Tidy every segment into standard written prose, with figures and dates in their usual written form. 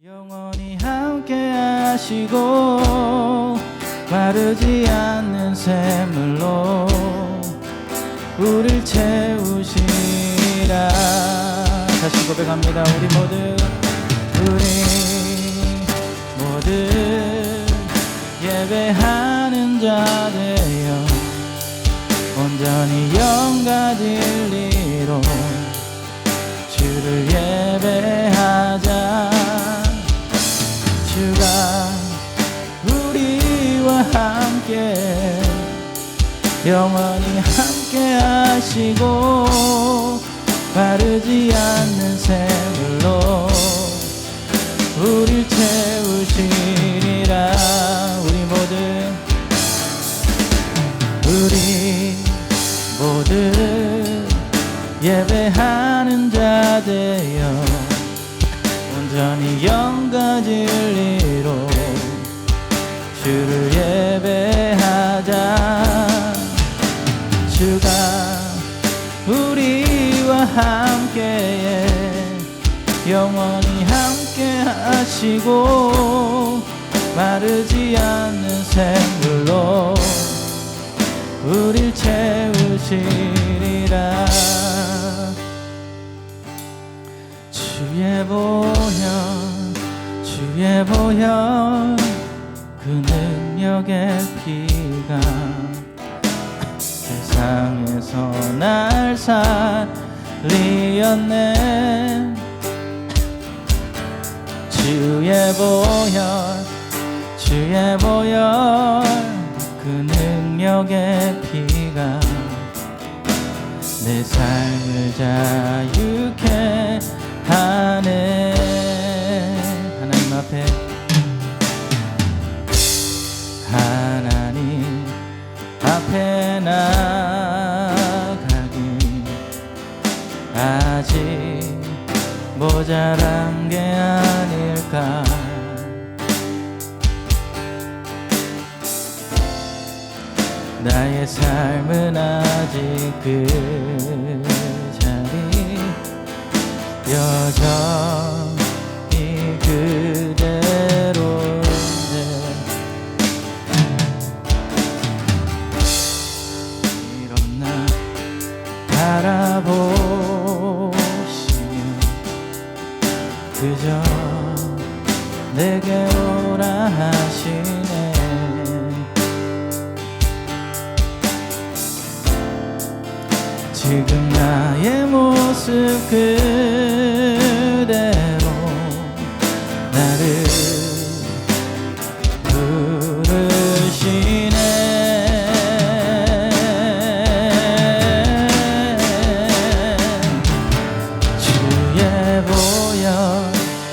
영원히 함께 하시고 마르지 않는 샘물로 우릴 채우시라. 다시 고백합니다. 우리 모두 예배하는 자 되어 온전히 영과 진리로 주를 예배하자. 주가 우리와 함께 영원히 함께 하시고 마르지 않는 샘물로 우릴 채우시리라. 우리 모두 예배하는 자 되어 온전히 영과 진리로 주를 예배하자. 주가 우리와 함께 영원히 함께 하시고 마르지 않는 샘물로 우릴 채우시리라. 주의 보혈 그 능력의 피가 세상에서 날 살리었네. 주의 보혈 그 능력의 피가 내 삶을 자유케 하네. 하나님 앞에 나가기 아직 모자란 게 아닐까. 나의 삶은 아직 그 자리 여전히 그대로인데 이런 나 바라보시며 그저 내게 오라 하시네. 지금 나의 모습 그대로 나를 부르시네.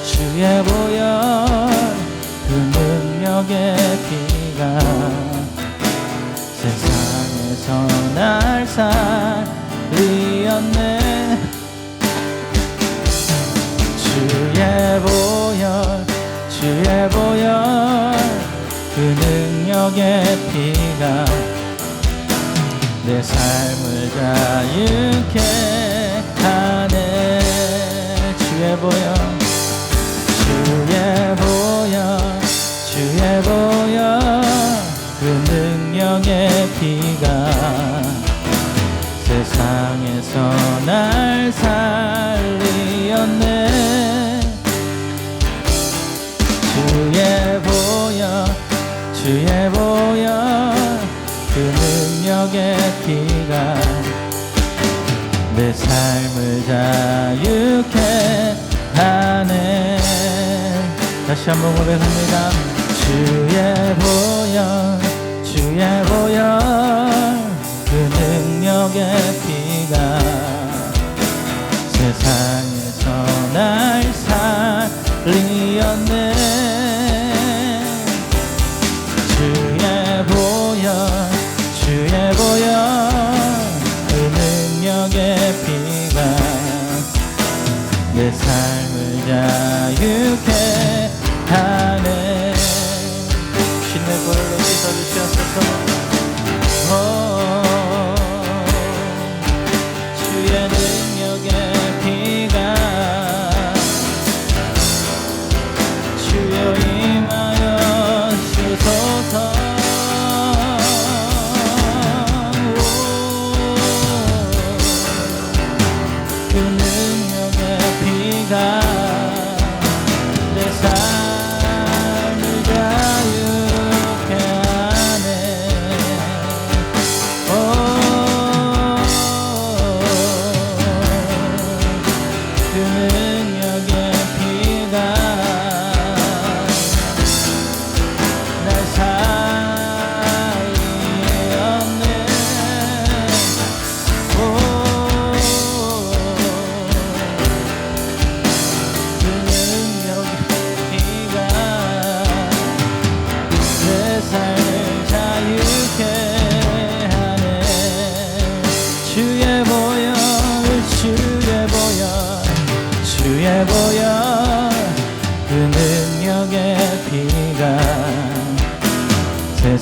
주의 보혈 그 능력의 피가 세상에서 날 살리었네. 주의 보혈 그 능력의 피가 내 삶을 자유케 하네. 주의 보혈 그 능력의 피가 세상에서 날 살리었네. 주의 보혈 그 능력의 피가 내 삶을 자유케 하네. 다시 한번 고백합니다. 주의 보혈 그 능력의 피가 세상에서 날 살리었네. 주의 보혈 그 능력의 피가 내 삶을 자유케 하네. 신의 보혈로 씻어주시옵소서. 주의 능력의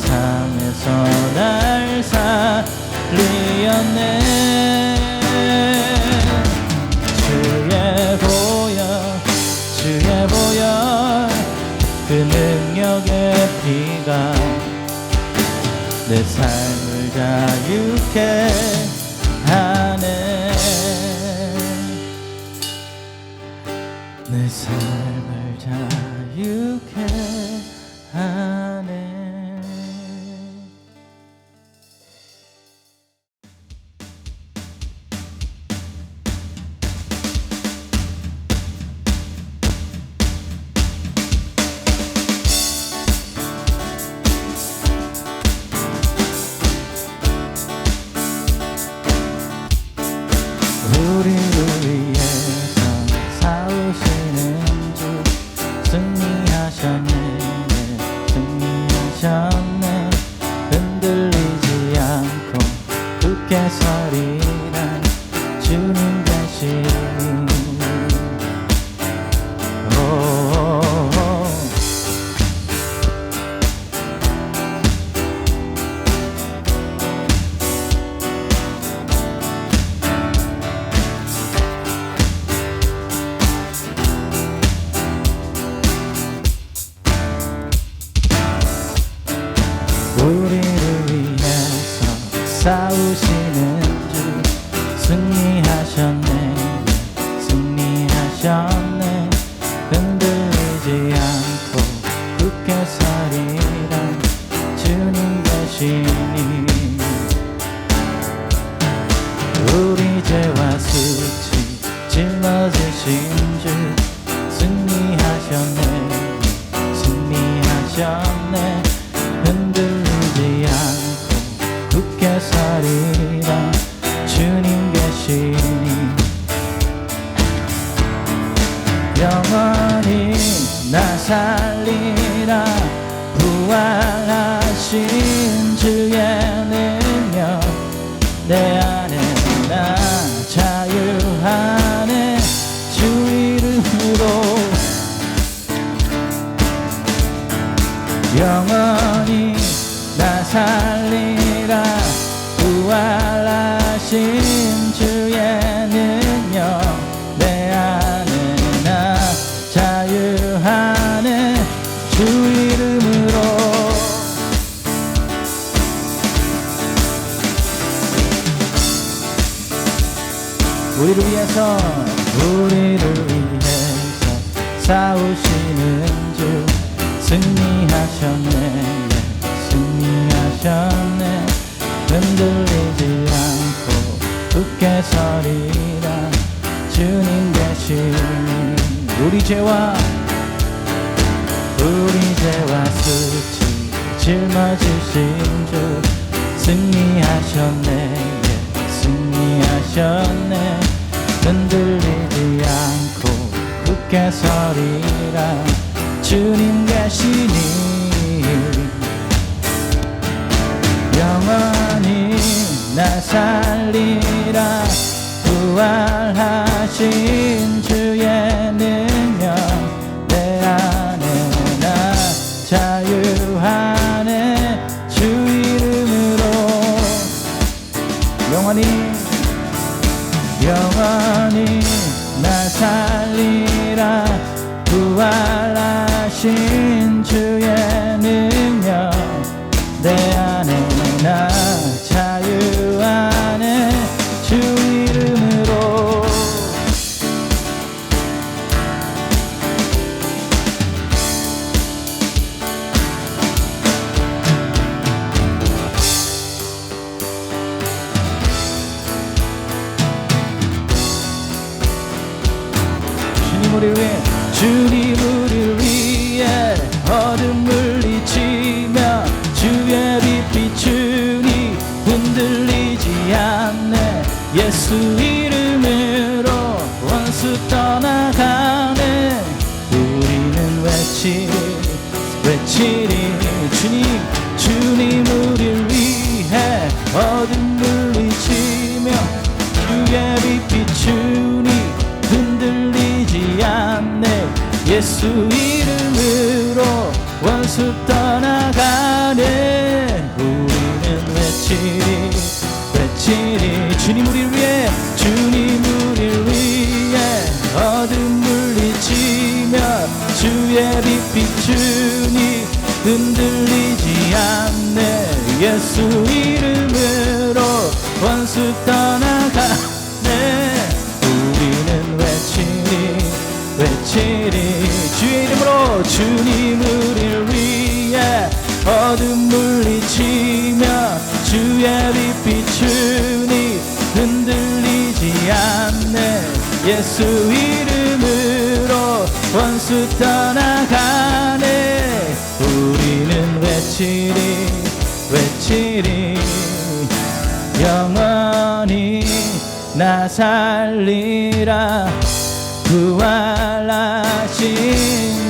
삶에서 날 살리었네. 주의 보혈 그 능력의 피가 내 삶을 자유케 하네. 내 삶을 자유케 하네. 우리를 위해서 싸우시는 주 승리하셨네. 승리하셨네. 흔들리지 않고 굳게 서리라 주님 대신이. 우리를 위해서 싸우시는 주 승리하셨네. 승리하셨네. 흔들리지 않고 굳게 서리라 주님 대신이. 우리 죄와 수치 짊어지신 주 승리하셨네. 승리하셨네. 흔들리지 않고 굳게 서리라 주님 계시니. 영원히 나 살리라 부활하신 주의 능력 내 안에 나 자유하네. 주 이름으로 영원히 나 살리라 부활하신 주의 능력 내 안에 나 자유하네. 주 이름으로. 우리를 위해서 싸우시는 주 승리하셨네. 승리하셨네. 흔들리지 않고 굳게 서리라 주님 계시니. 우리 죄와 수치 짊어지신 주 승리하셨네. 승리하셨네. 흔들리지 않고 굳게 서리라 주님 계시니. 영원히 나 살리라 부활하신 주의 능력 내 안에 나 자유하네. 주 이름으로. 영원히 나 살리라 부활하신 주의 능력 내 안에 나 자유하네. 주 이름으로. 주님 우리를 위해 어둠 물리치며 주의 빛 비추니 흔들리지 않네. 예수 이름으로 원수 떠나가네. 우리는 외치리 주님 우리를 위해 어둠 물리치며 주의 빛 비추니 흔들리지 않네. 예수 이름으로 원수 떠나가네. 예수 이름으로 원수 떠나가네. 우리는 외치리 주의 이름으로. 주님 우리를 위해 어둠 물리치며 주의 빛 비추니 흔들리지 않네. 예수 이름으로 원수 떠나가네. 우리는 외치리 영원히 나 살리라. 부활하신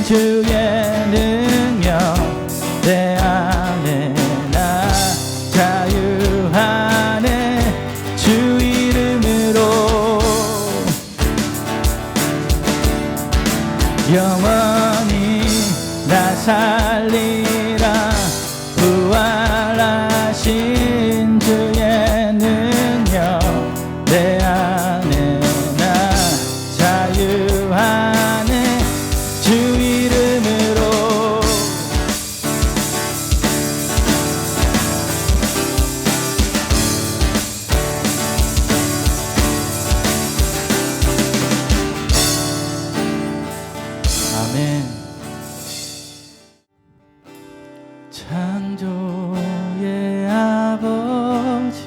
주의 능력 내 안에 나 자유하네. 주 이름으로 영원히 나 살리라. 부활하신 주의 능력 내 안에 나 자유하네. 주 이름으로. 아멘. 창조의 아버지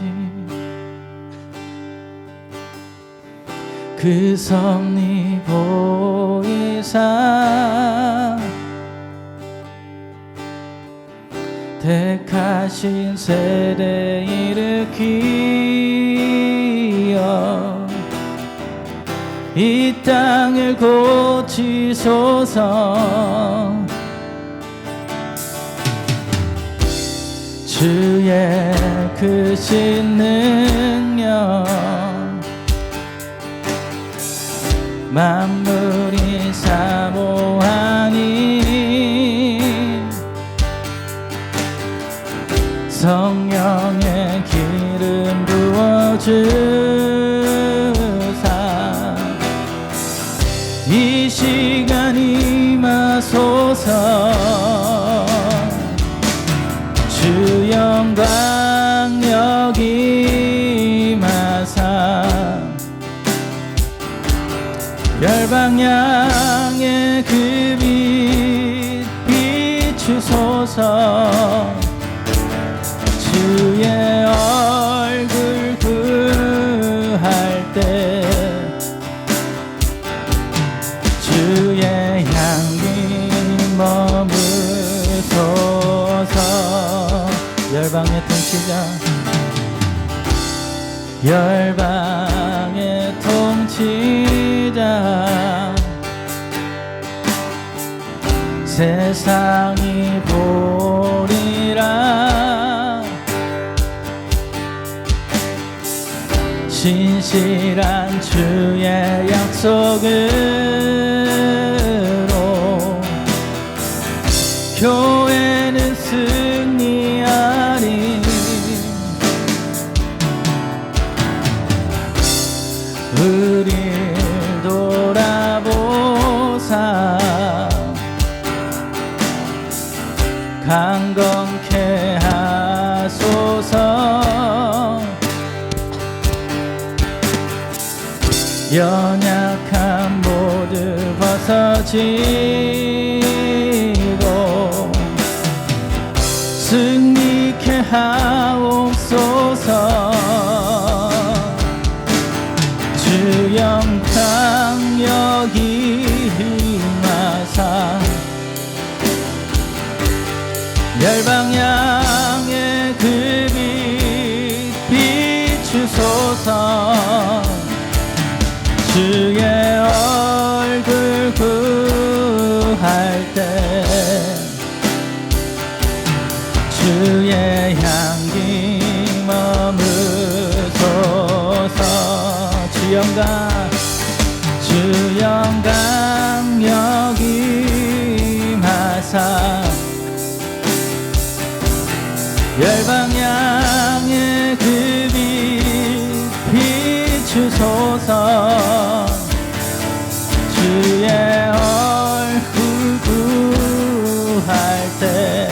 그 섭리보이사 택하신 세대 일으키어 이 땅을 고치소서. 주의 크신 능력 만물이 사모하니 성령의 기름 부어주사 이 시간 임하소서. 주 영광 여기 임하사 열방향의 그 빛 비추소서. 주의 얼굴 구할 때 주의 향기 머무소서. 열방의 통치자 열방의 통치자 세상이 보리라. 신실한 주의 약속으로 교회는 승리하리. 우릴 돌아보사 강건케 하소서. 연약한 모두 벗어지고 승리케 하옵소서. 주 영광 여기 임하사 열방향의 그 빛 비추소서. 주의 얼굴 구할 때 주의 향기 머무소서. 주 영광 여기 임하사 열방향의 그 빛 비추소서. 주의 얼굴 구할 때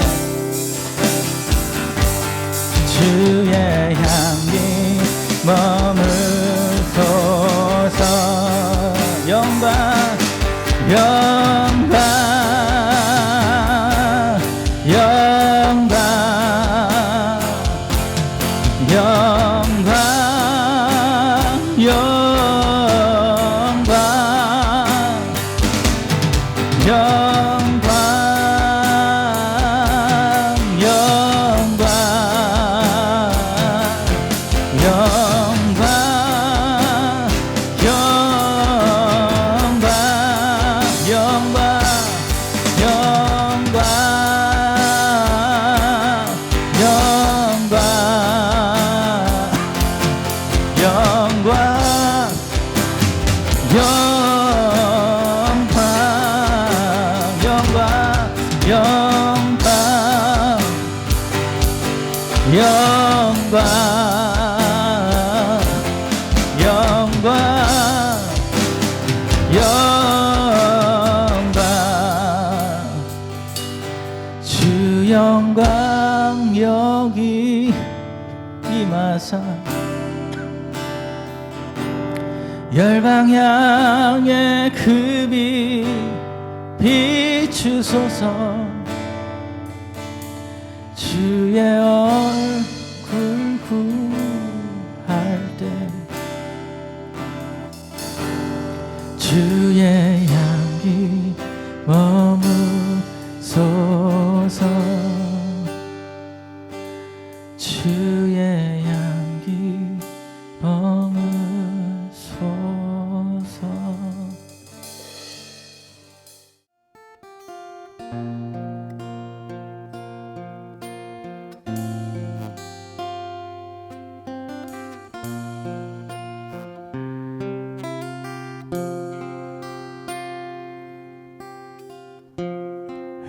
영광 영광 영광 영광 영광 영광 영광 영광 주 영광 여기 임하사 열방향에 그 빛 비추소서 주의 얼굴 구할 때 주의 향기 머무소서 주의 향기 머무소서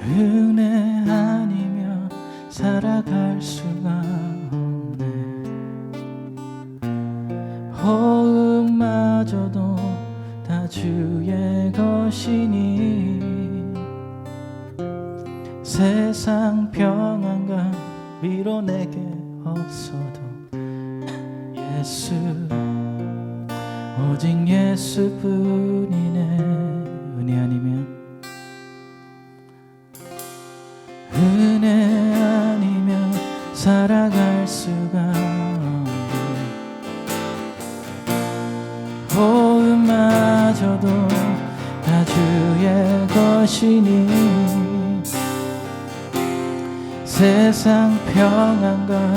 은혜 아니면 살아갈 수가 없네 호흡마저도 다 주의 것이니 세상 평안과 위로 내게 없어도 예수 오직 예수뿐이네 은혜 아니면 은혜 아니면 살아갈 수가 없네 호흡마저도 다 주의 것이니 세상 평안과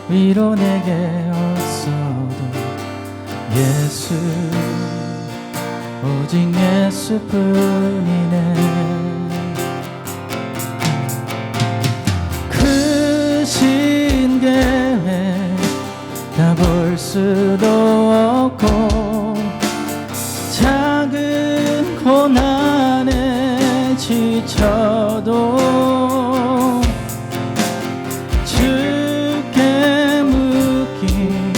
위로 내게 없어도 예수 오직 예수뿐이네 크신 계획 다 볼 수도 없고 작은 고난에 지쳐도 주께 묶인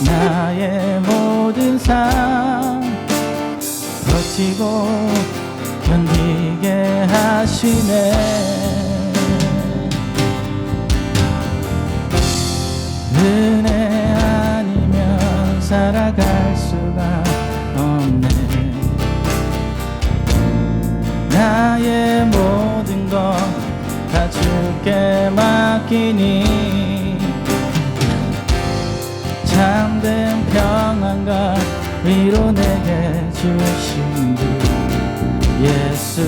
나의 모든 삶 버티고 견디게 하시네 은혜 아니면 살아갈 수가 없네 나의 모든 것 다 주께 맡기니 참된 평안과 위로 내게 주신 주 예수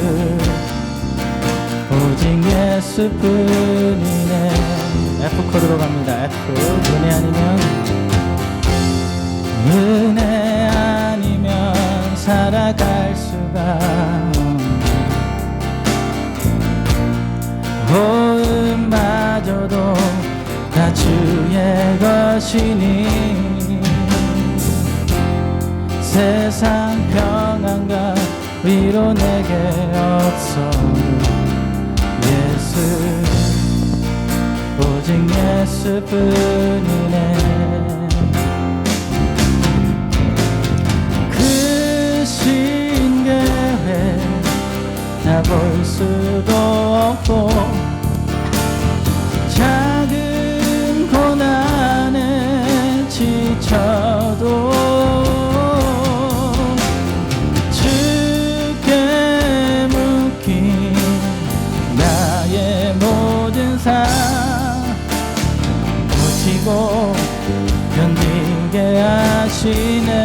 오직 예수뿐이네 F 코드로 갑니다. F 은혜 아니면 은혜 아니면 살아갈 수가 없네 호흡마저도 다 주의 것이니 세상 평안과 위로 내게 없어도 예수 오직 예수뿐이네 크신 계획 다 볼 수도 없고 작은 고난에 지쳐도 주께 묶인 나의 모든 삶 버티고 견디게 하시네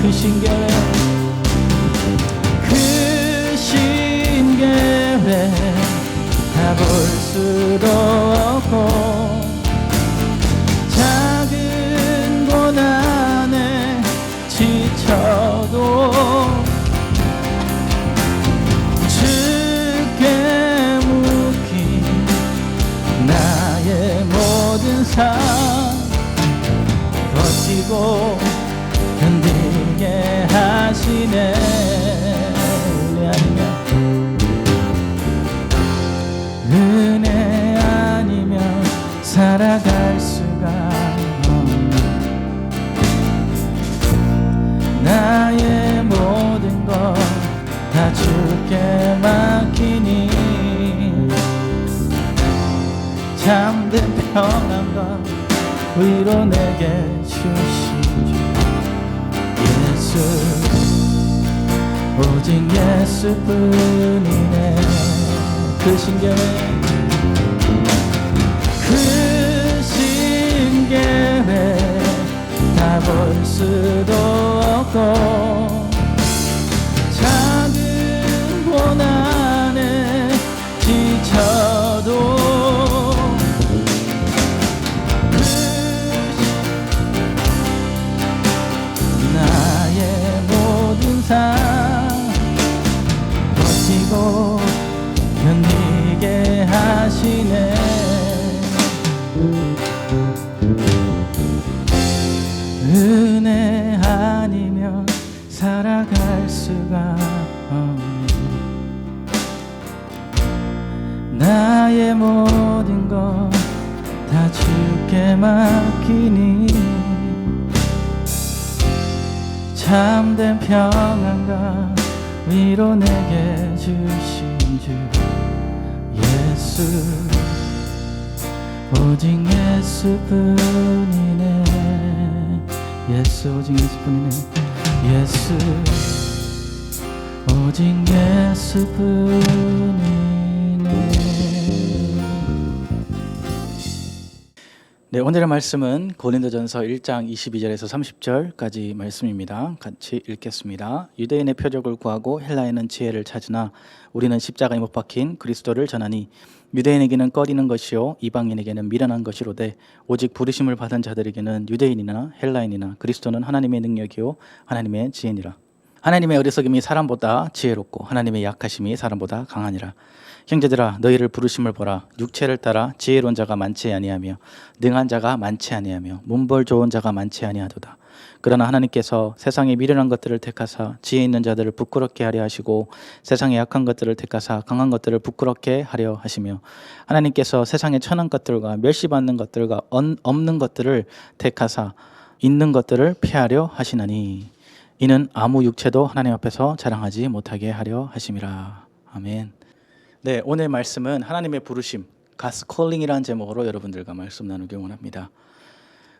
크신 계획 크신 다 볼 수도 없고 작은 고난에 지쳐도 주께 묻기 나의 모든 삶 버티고 견디게 하시네. 은혜 아니면 살아갈 수가 없네. 나의 모든 것 다 주께 맡기니 잠든 평안과 위로 내게 주신 주 예수 오직 예수뿐이네. 그 신경을 다 볼 수도 없고 작은 고난에 지쳐도 나의 모든 삶 버티고 견디게 하시네. 은혜 아니면 살아갈 수가 없네. 나의 모든 것 다 주께 맡기니 참된 평안과 위로 내게 주신 주 예수 오직 예수뿐이네. 예수 오직 예수뿐이네. 예수 오직 예수뿐이네. 네, 오늘의 말씀은 고린도전서 1장 22절에서 30절까지 말씀입니다. 같이 읽겠습니다. 유대인의 표적을 구하고 헬라인은 지혜를 찾으나 우리는 십자가에 못 박힌 그리스도를 전하니 유대인에게는 꺼리는 것이요 이방인에게는 미련한 것이로되 오직 부르심을 받은 자들에게는 유대인이나 헬라인이나 그리스도는 하나님의 능력이요 하나님의 지혜니라. 하나님의 어리석음이 사람보다 지혜롭고 하나님의 약하심이 사람보다 강하니라. 형제들아 너희를 부르심을 보라. 육체를 따라 지혜로운 자가 많지 아니하며 능한 자가 많지 아니하며 문벌 좋은 자가 많지 아니하도다. 그러나 하나님께서 세상의 미련한 것들을 택하사 지혜 있는 자들을 부끄럽게 하려 하시고 세상의 약한 것들을 택하사 강한 것들을 부끄럽게 하려 하시며 하나님께서 세상의 천한 것들과 멸시받는 것들과 없는 것들을 택하사 있는 것들을 피하려 하시나니 이는 아무 육체도 하나님 앞에서 자랑하지 못하게 하려 하심이라. 아멘. 네, 오늘 말씀은 하나님의 부르심, God's Calling이라는 제목으로 여러분들과 말씀 나누기 원합니다.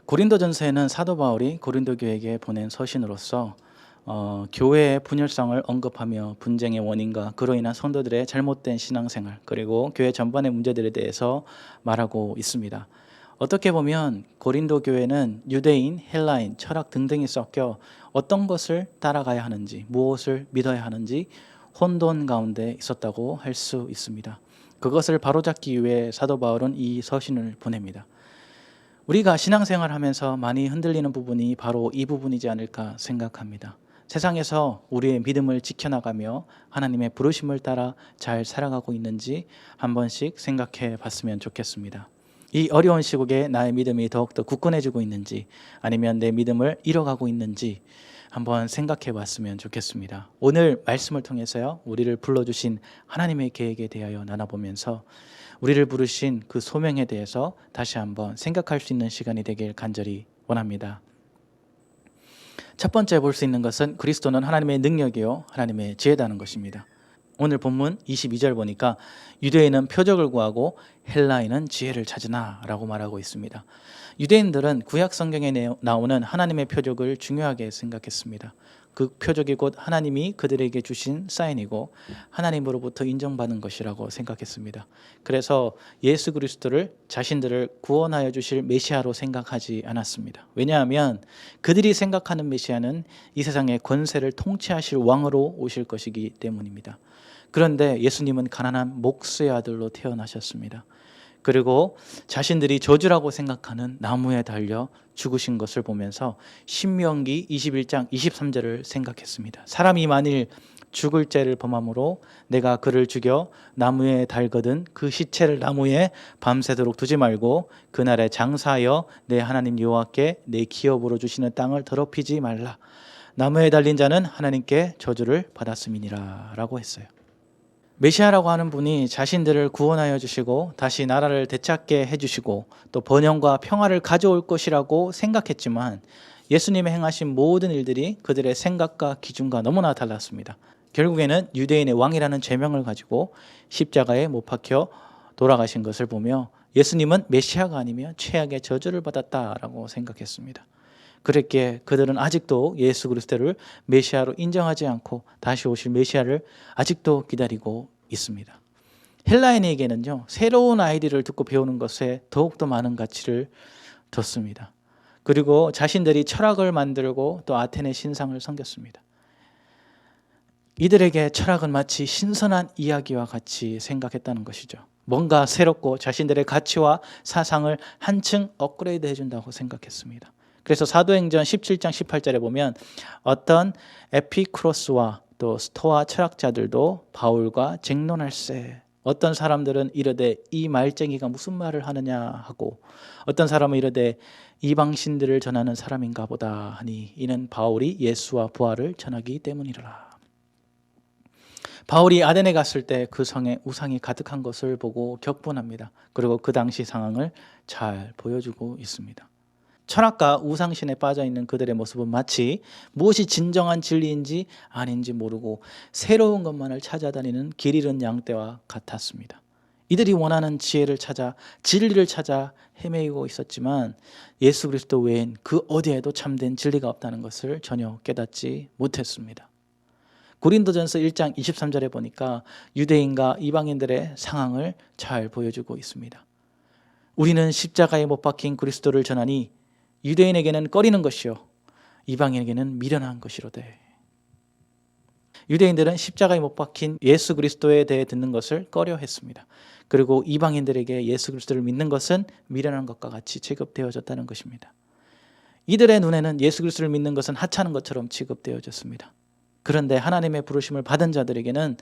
고린도전서에는 사도 바울이 고린도 교회에게 보낸 서신으로서 교회의 분열성을 언급하며 분쟁의 원인과 그로 인한 성도들의 잘못된 신앙생활 그리고 교회 전반의 문제들에 대해서 말하고 있습니다. 어떻게 보면 고린도 교회는 유대인, 헬라인, 철학 등등이 섞여 어떤 것을 따라가야 하는지 무엇을 믿어야 하는지 혼돈 가운데 있었다고 할 수 있습니다. 그것을 바로잡기 위해 사도 바울은 이 서신을 보냅니다. 우리가 신앙생활을 하면서 많이 흔들리는 부분이 바로 이 부분이지 않을까 생각합니다. 세상에서 우리의 믿음을 지켜나가며 하나님의 부르심을 따라 잘 살아가고 있는지 한 번씩 생각해 봤으면 좋겠습니다. 이 어려운 시국에 나의 믿음이 더욱더 굳건해지고 있는지 아니면 내 믿음을 잃어가고 있는지 한번 생각해 봤으면 좋겠습니다. 오늘 말씀을 통해서요, 우리를 불러주신 하나님의 계획에 대하여 나눠보면서 우리를 부르신 그 소명에 대해서 다시 한번 생각할 수 있는 시간이 되길 간절히 원합니다. 첫 번째 볼 수 있는 것은 그리스도는 하나님의 능력이요 하나님의 지혜다는 것입니다. 오늘 본문 22절 보니까 유대인은 표적을 구하고 헬라인은 지혜를 찾으나 라고 말하고 있습니다. 유대인들은 구약 성경에 나오는 하나님의 표적을 중요하게 생각했습니다. 그 표적이 곧 하나님이 그들에게 주신 사인이고 하나님으로부터 인정받은 것이라고 생각했습니다. 그래서 예수 그리스도를 자신들을 구원하여 주실 메시아로 생각하지 않았습니다. 왜냐하면 그들이 생각하는 메시아는 이 세상의 권세를 통치하실 왕으로 오실 것이기 때문입니다. 그런데 예수님은 가난한 목수의 아들로 태어나셨습니다. 그리고 자신들이 저주라고 생각하는 나무에 달려 죽으신 것을 보면서 신명기 21장 23절을 생각했습니다. 사람이 만일 죽을 죄를 범함으로 내가 그를 죽여 나무에 달거든 그 시체를 나무에 밤새도록 두지 말고 그날에 장사하여 내 하나님 여호와께 내 기업으로 주시는 땅을 더럽히지 말라. 나무에 달린 자는 하나님께 저주를 받았음이니라 라고 했어요. 메시아라고 하는 분이 자신들을 구원하여 주시고 다시 나라를 되찾게 해주시고 또 번영과 평화를 가져올 것이라고 생각했지만 예수님의 행하신 모든 일들이 그들의 생각과 기준과 너무나 달랐습니다. 결국에는 유대인의 왕이라는 제명을 가지고 십자가에 못 박혀 돌아가신 것을 보며 예수님은 메시아가 아니며 최악의 저주를 받았다라고 생각했습니다. 그랬기에 그들은 아직도 예수 그리스도를 메시아로 인정하지 않고 다시 오실 메시아를 아직도 기다리고 있습니다. 헬라인에게는요, 새로운 아이디어를 듣고 배우는 것에 더욱더 많은 가치를 뒀습니다. 그리고 자신들이 철학을 만들고 또 아테네 신상을 섬겼습니다. 이들에게 철학은 마치 신선한 이야기와 같이 생각했다는 것이죠. 뭔가 새롭고 자신들의 가치와 사상을 한층 업그레이드 해준다고 생각했습니다. 그래서 사도행전 17장 18절에 보면 어떤 에피쿠로스와 또 스토아 철학자들도 바울과 쟁론할세, 어떤 사람들은 이르되 이 말쟁이가 무슨 말을 하느냐 하고 어떤 사람은 이르되 이방신들을 전하는 사람인가 보다 하니 이는 바울이 예수와 부활을 전하기 때문이라. 바울이 아데네 갔을 때 그 성에 우상이 가득한 것을 보고 격분합니다. 그리고 그 당시 상황을 잘 보여주고 있습니다. 철학과 우상신에 빠져있는 그들의 모습은 마치 무엇이 진정한 진리인지 아닌지 모르고 새로운 것만을 찾아다니는 길 잃은 양떼와 같았습니다. 이들이 원하는 지혜를 찾아 진리를 찾아 헤매이고 있었지만 예수 그리스도 외엔 그 어디에도 참된 진리가 없다는 것을 전혀 깨닫지 못했습니다. 고린도전서 1장 23절에 보니까 유대인과 이방인들의 상황을 잘 보여주고 있습니다. 우리는 십자가에 못 박힌 그리스도를 전하니 유대인에게는 꺼리는 것이요 이방인에게는 미련한 것이로되. 유대인들은 십자가에 못 박힌 예수 그리스도에 대해 듣는 것을 꺼려했습니다. 그리고 이방인들에게 예수 그리스도를 믿는 것은 미련한 것과 같이 취급되어졌다는 것입니다. 이들의 눈에는 예수 그리스도를 믿는 것은 하찮은 것처럼 취급되어졌습니다. 그런데 하나님의 부르심을 받은 자들에게는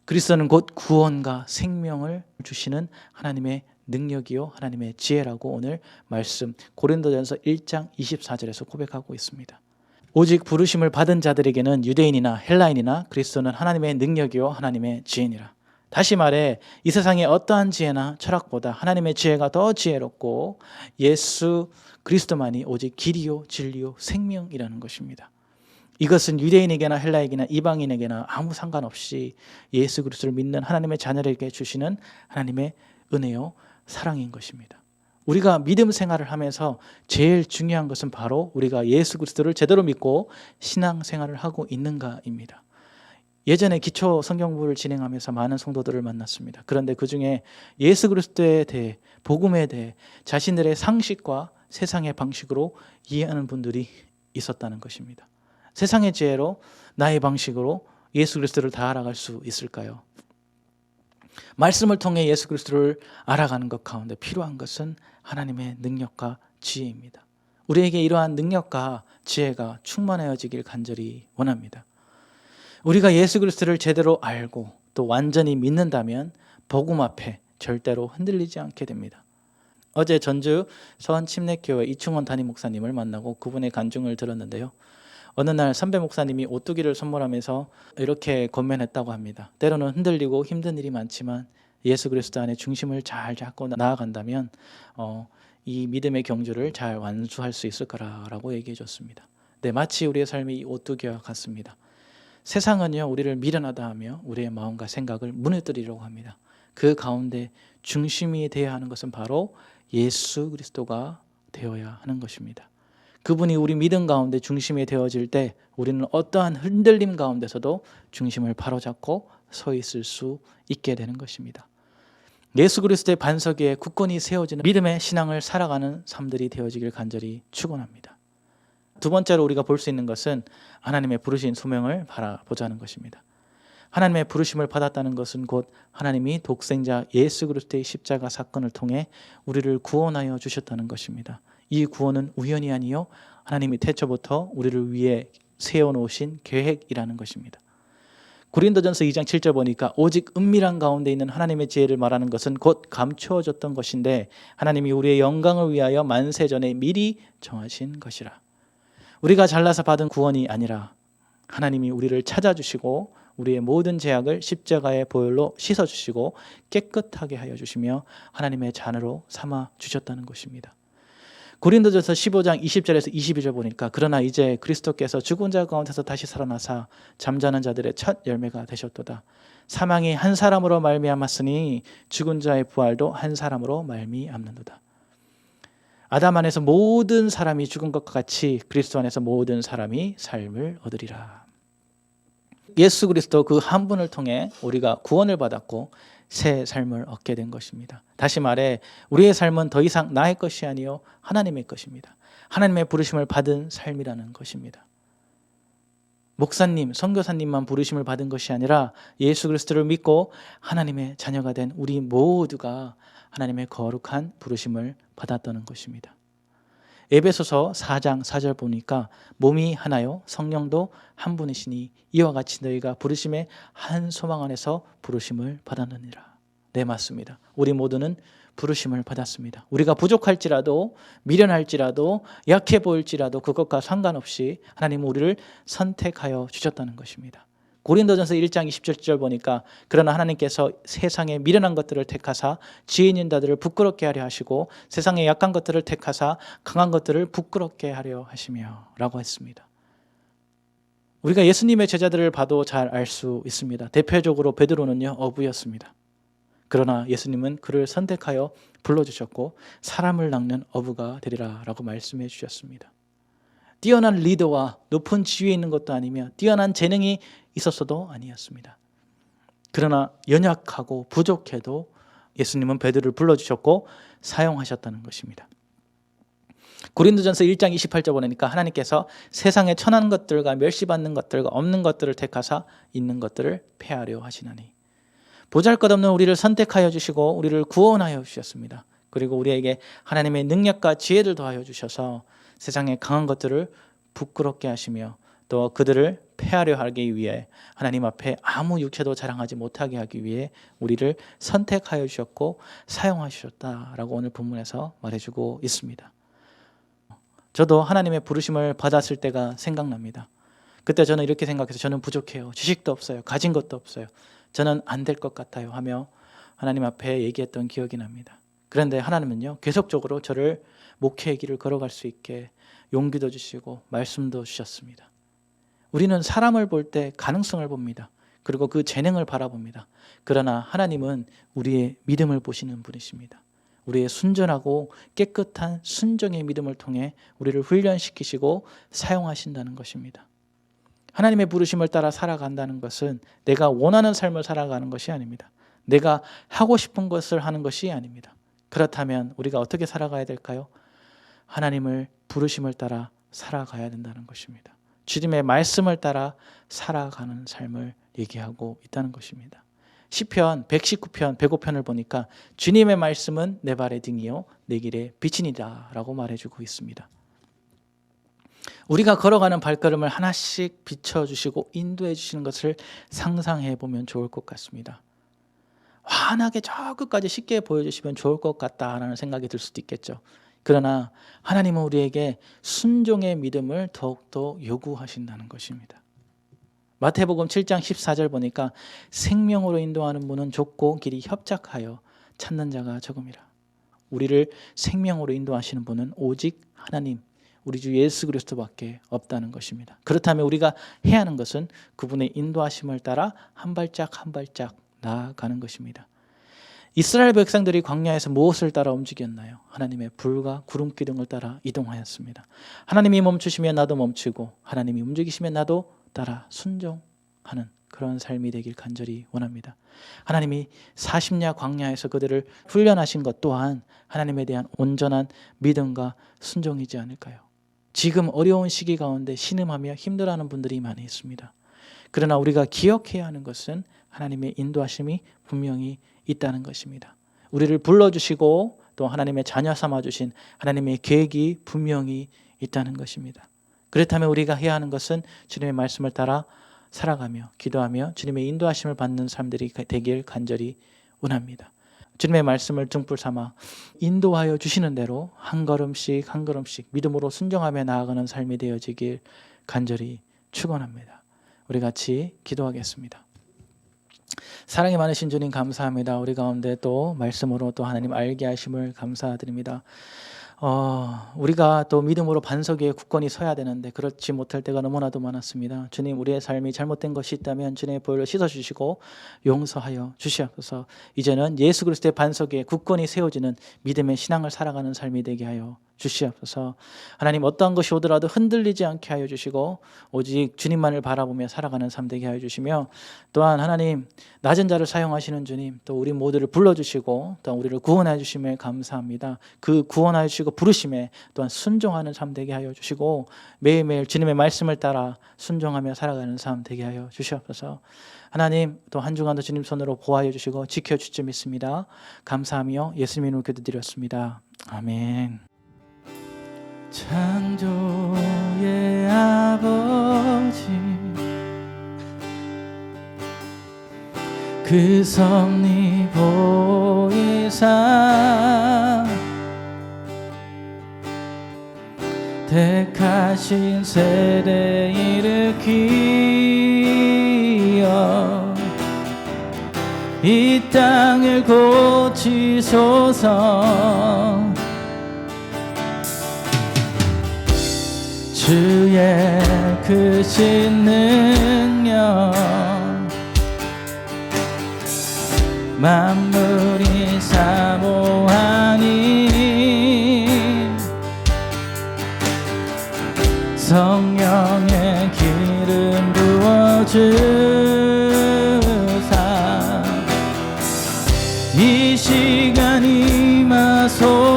그리스도는 곧 구원과 생명을 주시는 하나님의 능력이요 하나님의 지혜라고 오늘 말씀 고린도전서 1장 24절에서 고백하고 있습니다. 오직 부르심을 받은 자들에게는 유대인이나 헬라인이나 그리스도는 하나님의 능력이요 하나님의 지혜니라. 다시 말해 이 세상의 어떠한 지혜나 철학보다 하나님의 지혜가 더 지혜롭고 예수 그리스도만이 오직 길이요 진리요 생명이라는 것입니다. 이것은 유대인에게나 헬라인에게나 이방인에게나 아무 상관없이 예수 그리스도를 믿는 하나님의 자녀에게 주시는 하나님의 은혜요 사랑인 것입니다. 우리가 믿음 생활을 하면서 제일 중요한 것은 바로 우리가 예수 그리스도를 제대로 믿고 신앙 생활을 하고 있는가입니다. 예전에 기초 성경부를 진행하면서 많은 성도들을 만났습니다. 그런데 그중에 예수 그리스도에 대해 복음에 대해 자신들의 상식과 세상의 방식으로 이해하는 분들이 있었다는 것입니다. 세상의 지혜로 나의 방식으로 예수 그리스도를 다 알아갈 수 있을까요? 말씀을 통해 예수 그리스도를 알아가는 것 가운데 필요한 것은 하나님의 능력과 지혜입니다. 우리에게 이러한 능력과 지혜가 충만해지길 간절히 원합니다. 우리가 예수 그리스도를 제대로 알고 또 완전히 믿는다면 복음 앞에 절대로 흔들리지 않게 됩니다. 어제 전주 서원침례교회 이충원 담임 목사님을 만나고 그분의 간증을 들었는데요. 어느 날 선배 목사님이 오뚜기를 선물하면서 이렇게 권면했다고 합니다. 때로는 흔들리고 힘든 일이 많지만 예수 그리스도 안에 중심을 잘 잡고 나아간다면 이 믿음의 경주를 잘 완수할 수 있을 거라고 얘기해 줬습니다. 네, 마치 우리의 삶이 이 오뚜기와 같습니다. 세상은요 우리를 미련하다 하며 우리의 마음과 생각을 무너뜨리려고 합니다. 그 가운데 중심이 되어야 하는 것은 바로 예수 그리스도가 되어야 하는 것입니다. 그분이 우리 믿음 가운데 중심이 되어질 때 우리는 어떠한 흔들림 가운데서도 중심을 바로잡고 서 있을 수 있게 되는 것입니다. 예수 그리스도의 반석 위에 굳건히 세워지는 믿음의 신앙을 살아가는 삶들이 되어지길 간절히 축원합니다. 두 번째로 우리가 볼 수 있는 것은 하나님의 부르신 소명을 바라보자는 것입니다. 하나님의 부르심을 받았다는 것은 곧 하나님이 독생자 예수 그리스도의 십자가 사건을 통해 우리를 구원하여 주셨다는 것입니다. 이 구원은 우연이 아니요 하나님이 태초부터 우리를 위해 세워놓으신 계획이라는 것입니다. 고린도전서 2장 7절 보니까 오직 은밀한 가운데 있는 하나님의 지혜를 말하는 것은 곧 감추어졌던 것인데 하나님이 우리의 영광을 위하여 만세전에 미리 정하신 것이라. 우리가 잘나서 받은 구원이 아니라 하나님이 우리를 찾아주시고 우리의 모든 죄악을 십자가의 보혈로 씻어주시고 깨끗하게 하여 주시며 하나님의 자녀로 삼아 주셨다는 것입니다. 고린도전서 15장 20절에서 22절 보니까 그러나 이제 그리스도께서 죽은 자 가운데서 다시 살아나사 잠자는 자들의 첫 열매가 되셨도다. 사망이 한 사람으로 말미암았으니 죽은 자의 부활도 한 사람으로 말미암는도다. 아담 안에서 모든 사람이 죽은 것과 같이 그리스도 안에서 모든 사람이 삶을 얻으리라. 예수 그리스도 그 한 분을 통해 우리가 구원을 받았고 새 삶을 얻게 된 것입니다. 다시 말해 우리의 삶은 더 이상 나의 것이 아니요 하나님의 것입니다. 하나님의 부르심을 받은 삶이라는 것입니다. 목사님, 선교사님만 부르심을 받은 것이 아니라 예수 그리스도를 믿고 하나님의 자녀가 된 우리 모두가 하나님의 거룩한 부르심을 받았다는 것입니다. 에베소서 4장 4절 보니까 몸이 하나요 성령도 한 분이시니 이와 같이 너희가 부르심의 한 소망 안에서 부르심을 받았느니라. 네, 맞습니다. 우리 모두는 부르심을 받았습니다. 우리가 부족할지라도 미련할지라도 약해 보일지라도 그것과 상관없이 하나님은 우리를 선택하여 주셨다는 것입니다. 고린도전서 1장 27절 보니까 그러나 하나님께서 세상의 미련한 것들을 택하사 지혜 있는 자들을 부끄럽게 하려 하시고 세상의 약한 것들을 택하사 강한 것들을 부끄럽게 하려 하시며 라고 했습니다. 우리가 예수님의 제자들을 봐도 잘 알 수 있습니다. 대표적으로 베드로는요 어부였습니다. 그러나 예수님은 그를 선택하여 불러주셨고 사람을 낚는 어부가 되리라 라고 말씀해 주셨습니다. 뛰어난 리더와 높은 지위에 있는 것도 아니며 뛰어난 재능이 있었어도 아니었습니다. 그러나 연약하고 부족해도 예수님은 베드로를 불러주셨고 사용하셨다는 것입니다. 고린도전서 1장 28절 보니까 하나님께서 세상에 천한 것들과 멸시받는 것들과 없는 것들을 택하사 있는 것들을 폐하려 하시나니 보잘것없는 우리를 선택하여 주시고 우리를 구원하여 주셨습니다. 그리고 우리에게 하나님의 능력과 지혜를 더하여 주셔서 세상의 강한 것들을 부끄럽게 하시며 또 그들을 폐하려 하기 위해 하나님 앞에 아무 육체도 자랑하지 못하게 하기 위해 우리를 선택하여 주셨고 사용하셨다라고 오늘 본문에서 말해주고 있습니다. 저도 하나님의 부르심을 받았을 때가 생각납니다. 그때 저는 이렇게 생각해서 저는 부족해요. 지식도 없어요. 가진 것도 없어요. 저는 안 될 것 같아요 하며 하나님 앞에 얘기했던 기억이 납니다. 그런데 하나님은요 계속적으로 저를 목회의 길을 걸어갈 수 있게 용기도 주시고 말씀도 주셨습니다. 우리는 사람을 볼 때 가능성을 봅니다. 그리고 그 재능을 바라봅니다. 그러나 하나님은 우리의 믿음을 보시는 분이십니다. 우리의 순전하고 깨끗한 순종의 믿음을 통해 우리를 훈련시키시고 사용하신다는 것입니다. 하나님의 부르심을 따라 살아간다는 것은 내가 원하는 삶을 살아가는 것이 아닙니다. 내가 하고 싶은 것을 하는 것이 아닙니다. 그렇다면 우리가 어떻게 살아가야 될까요? 하나님을 부르심을 따라 살아가야 된다는 것입니다. 주님의 말씀을 따라 살아가는 삶을 얘기하고 있다는 것입니다. 시편 119편 105편을 보니까 주님의 말씀은 내 발의 등이요 내 길의 빛이니라 라고 말해주고 있습니다. 우리가 걸어가는 발걸음을 하나씩 비춰주시고 인도해 주시는 것을 상상해 보면 좋을 것 같습니다. 환하게 저 끝까지 쉽게 보여주시면 좋을 것 같다라는 생각이 들 수도 있겠죠. 그러나 하나님은 우리에게 순종의 믿음을 더욱더 요구하신다는 것입니다. 마태복음 7장 14절 보니까 생명으로 인도하는 문은 좁고 길이 협착하여 찾는 자가 적음이라. 우리를 생명으로 인도하시는 분은 오직 하나님, 우리 주 예수 그리스도밖에 없다는 것입니다. 그렇다면 우리가 해야 하는 것은 그분의 인도하심을 따라 한 발짝 한 발짝 나아가는 것입니다. 이스라엘 백성들이 광야에서 무엇을 따라 움직였나요? 하나님의 불과 구름 기둥을 따라 이동하였습니다. 하나님이 멈추시면 나도 멈추고 하나님이 움직이시면 나도 따라 순종하는 그런 삶이 되길 간절히 원합니다. 하나님이 40년 광야에서 그들을 훈련하신 것 또한 하나님에 대한 온전한 믿음과 순종이지 않을까요? 지금 어려운 시기 가운데 신음하며 힘들어하는 분들이 많이 있습니다. 그러나 우리가 기억해야 하는 것은 하나님의 인도하심이 분명히 있다는 것입니다. 우리를 불러주시고 또 하나님의 자녀 삼아주신 하나님의 계획이 분명히 있다는 것입니다. 그렇다면 우리가 해야 하는 것은 주님의 말씀을 따라 살아가며 기도하며 주님의 인도하심을 받는 사람들이 되길 간절히 원합니다. 주님의 말씀을 등불 삼아 인도하여 주시는 대로 한 걸음씩 한 걸음씩 믿음으로 순종하며 나아가는 삶이 되어지길 간절히 축원합니다. 우리 같이 기도하겠습니다. 사랑이 많으신 주님 감사합니다. 우리 가운데 또 말씀으로 또 하나님 알게 하심을 감사드립니다. 우리가 또 믿음으로 반석 위에 굳건히 서야 되는데 그렇지 못할 때가 너무나도 많았습니다. 주님, 우리의 삶이 잘못된 것이 있다면 주님의 보혈로 씻어주시고 용서하여 주시옵소서. 이제는 예수 그리스도의 반석 위에 굳건히 세워지는 믿음의 신앙을 살아가는 삶이 되게 하여 주시옵소서. 하나님, 어떠한 것이 오더라도 흔들리지 않게 하여 주시고 오직 주님만을 바라보며 살아가는 삶 되게 하여 주시며, 또한 하나님, 낮은 자를 사용하시는 주님, 또 우리 모두를 불러주시고 또한 우리를 구원하여 주심에 감사합니다. 그 구원하여 주시고 부르심에 또한 순종하는 삶 되게 하여 주시고 매일매일 주님의 말씀을 따라 순종하며 살아가는 삶 되게 하여 주시옵소서. 하나님, 또 한 주간도 주님 손으로 보호하여 주시고 지켜주실 줄 믿습니다. 감사하며 예수님 이름으로 기도드렸습니다. 아멘. 창조의 아버지, 그 섭리 보이사 택하신 세대 일으키어 이 땅을 고치소서. 주의 크신 능력 만물이 사모하니 성령의 기름 부어주사 이 시간 임하소서.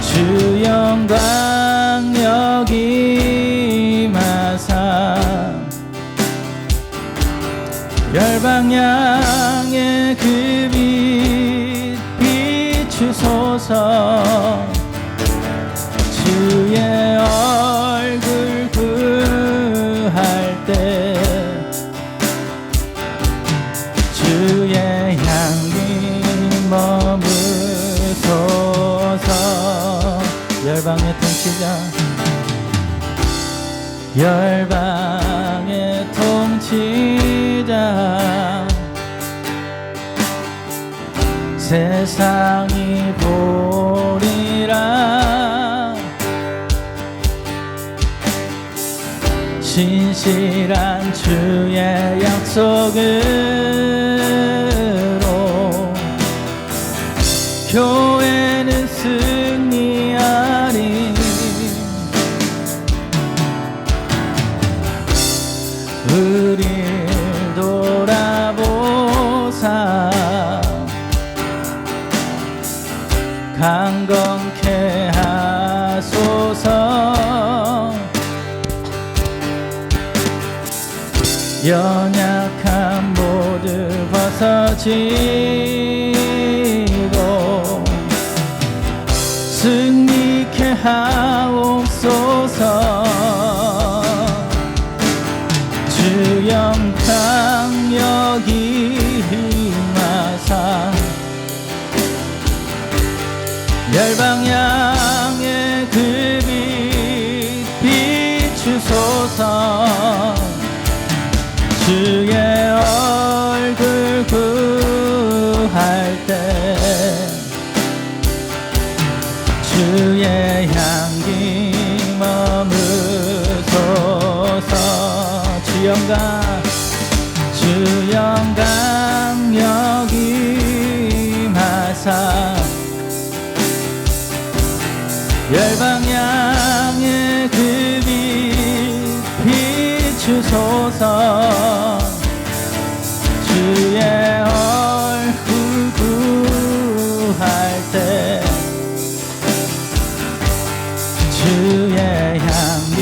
주 영광 여기 임하사 열방향의 그 빛 비추소서. 주의 얼굴 구할 때 주의 향기 머무소서. 열방의 통치자, 열방의 통치자, 세상이 보리라. 신실한 주의 약속으로 교회는 승리하리. 우릴 돌아보사 강건케 하소서. 연약한 모두 벗어지고 승리케 하옵소서. 주 영광 여기 임하사 열방향의 그 빛 비추소서. 주의 얼굴 구할 때 주의 향기 머무소서. 주 영광 여기 임하사 열방향의 그 빛 비추소서. 주의 얼굴 구할 때 주의 향기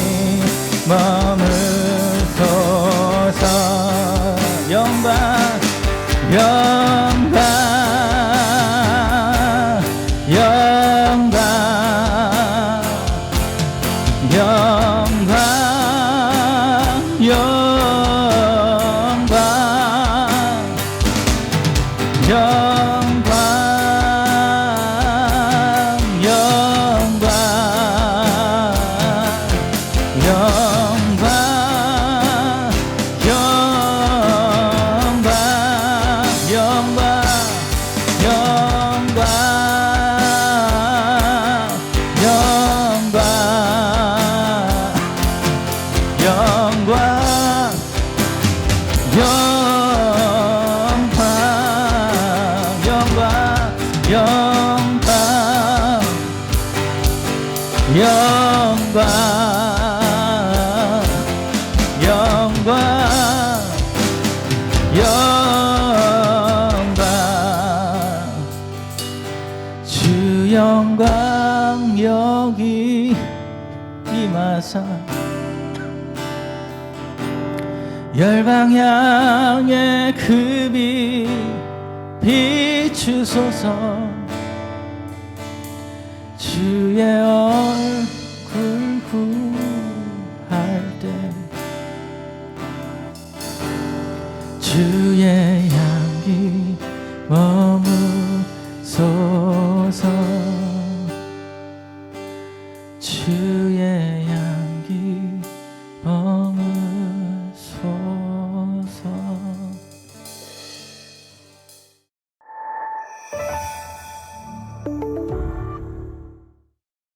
열방향의 그 빛 비추소서 주의